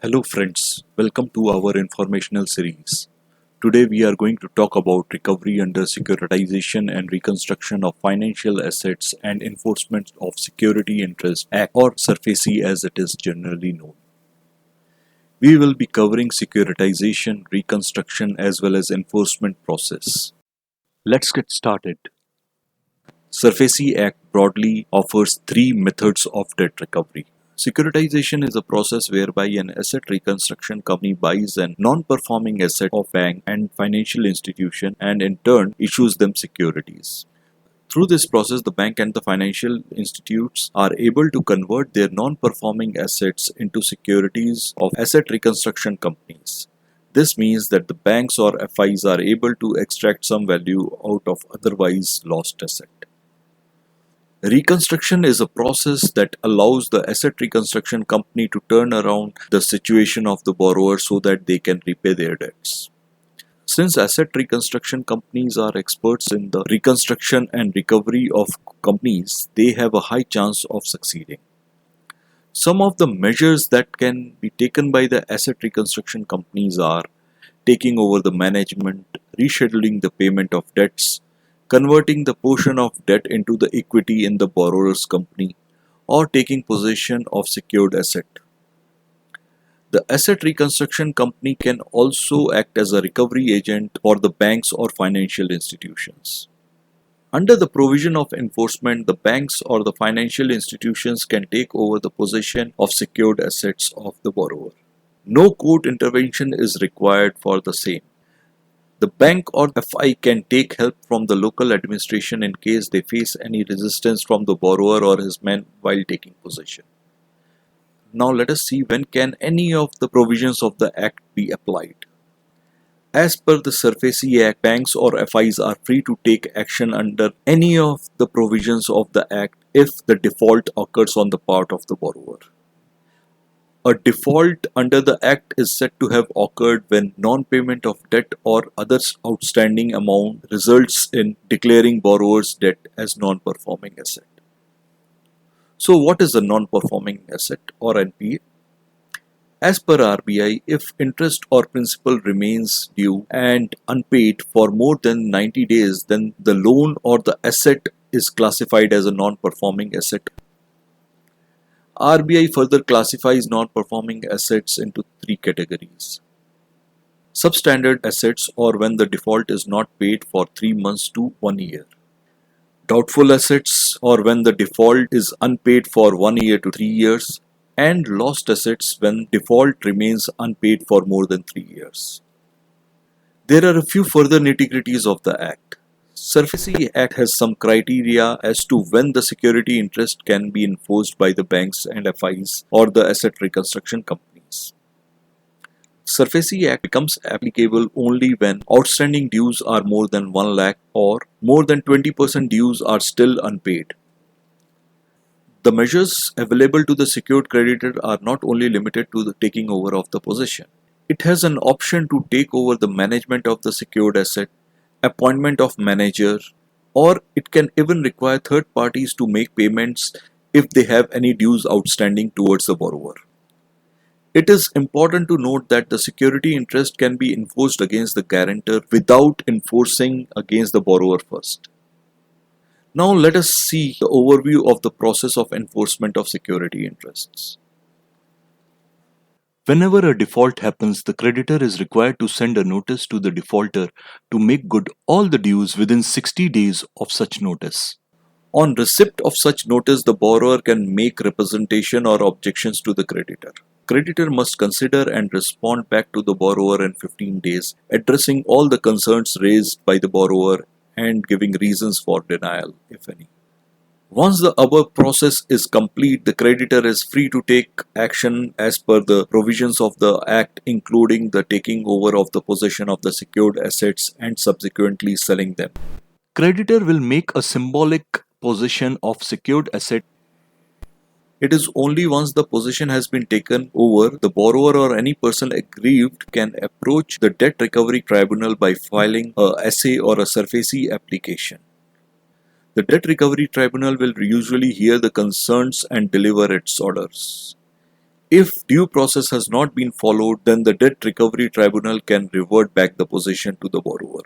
Hello friends, welcome to our informational series. Today we are going to talk about recovery under Securitization and Reconstruction of Financial Assets and Enforcement of Security Interest Act, or SURFACE as it is generally known. We will be covering securitization, reconstruction as well as enforcement process. Let's get started. SURFACE Act broadly offers three methods of debt recovery. Securitization is a process whereby an asset reconstruction company buys a non-performing asset of bank and financial institution and in turn issues them securities. Through this process, the bank and the financial institutes are able to convert their non-performing assets into securities of asset reconstruction companies. This means that the banks or FIs are able to extract some value out of otherwise lost asset. Reconstruction is a process that allows the asset reconstruction company to turn around the situation of the borrower so that they can repay their debts. Since asset reconstruction companies are experts in the reconstruction and recovery of companies, they have a high chance of succeeding. Some of the measures that can be taken by the asset reconstruction companies are taking over the management, rescheduling the payment of debts, converting the portion of debt into the equity in the borrower's company, or taking possession of secured asset. The asset reconstruction company can also act as a recovery agent for the banks or financial institutions. Under the provision of enforcement, the banks or the financial institutions can take over the possession of secured assets of the borrower. No court intervention is required for the same. The bank or FI can take help from the local administration in case they face any resistance from the borrower or his men while taking possession. Now let us see when can any of the provisions of the Act be applied. As per the SURFACE Act, banks or FIs are free to take action under any of the provisions of the Act if the default occurs on the part of the borrower. A default under the Act is said to have occurred when non-payment of debt or other outstanding amount results in declaring borrower's debt as non-performing asset. So what is a non-performing asset or NPA? As per RBI, if interest or principal remains due and unpaid for more than 90 days, then the loan or the asset is classified as a non-performing asset. RBI further classifies non-performing assets into three categories. Substandard assets, or when the default is not paid for 3 months to 1 year. Doubtful assets, or when the default is unpaid for 1 year to 3 years. And lost assets when default remains unpaid for more than 3 years. There are a few further nitty-gritties of the Act. SURFACE Act has some criteria as to when the security interest can be enforced by the banks and FIs or the asset reconstruction companies. SURFACE Act becomes applicable only when outstanding dues are more than 1 lakh or more than 20% dues are still unpaid. The measures available to the secured creditor are not only limited to the taking over of the possession. It has an option to take over the management of the secured asset, appointment of manager, or it can even require third parties to make payments if they have any dues outstanding towards the borrower. It is important to note that the security interest can be enforced against the guarantor without enforcing against the borrower first. Now let us see the overview of the process of enforcement of security interests. Whenever a default happens, the creditor is required to send a notice to the defaulter to make good all the dues within 60 days of such notice. On receipt of such notice, the borrower can make representation or objections to the creditor. Creditor must consider and respond back to the borrower in 15 days, addressing all the concerns raised by the borrower and giving reasons for denial, if any. Once the above process is complete, the creditor is free to take action as per the provisions of the Act, including the taking over of the possession of the secured assets and subsequently selling them. Creditor will make a symbolic possession of secured asset. It is only once the possession has been taken over, the borrower or any person aggrieved can approach the debt recovery tribunal by filing a essay or a SURFACE application. The Debt Recovery Tribunal will usually hear the concerns and deliver its orders. If due process has not been followed, then the debt recovery tribunal can revert back the possession to the borrower.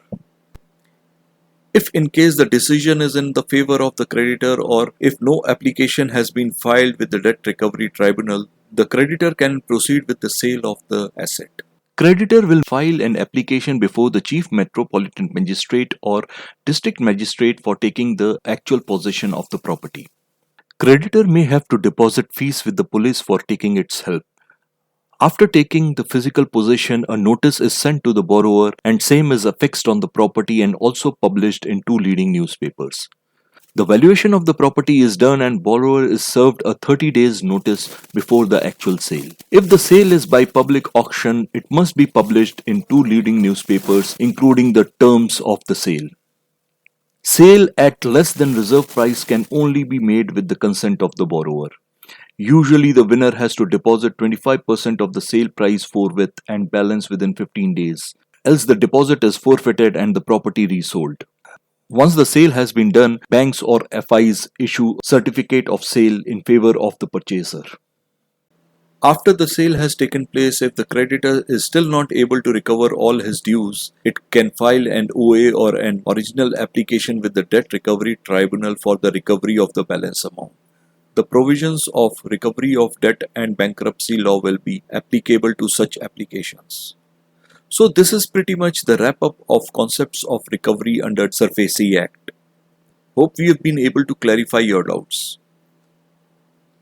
If in case the decision is in the favor of the creditor, or if no application has been filed with the debt recovery tribunal, the creditor can proceed with the sale of the asset. Creditor will file an application before the Chief Metropolitan Magistrate or District Magistrate for taking the actual possession of the property. Creditor may have to deposit fees with the police for taking its help. After taking the physical possession, a notice is sent to the borrower and same is affixed on the property and also published in two leading newspapers. The valuation of the property is done and borrower is served a 30 days notice before the actual sale. If the sale is by public auction, it must be published in two leading newspapers including the terms of the sale. Sale at less than reserve price can only be made with the consent of the borrower. Usually the winner has to deposit 25% of the sale price forthwith and balance within 15 days, else the deposit is forfeited and the property resold. Once the sale has been done, banks or FIs issue certificate of sale in favor of the purchaser. After the sale has taken place, if the creditor is still not able to recover all his dues, it can file an OA or an original application with the Debt Recovery Tribunal for the recovery of the balance amount. The provisions of recovery of debt and bankruptcy law will be applicable to such applications. So this is pretty much the wrap up of concepts of recovery under SARFAESI Act. Hope we have been able to clarify your doubts.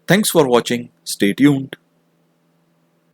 Thanks for watching. Stay tuned.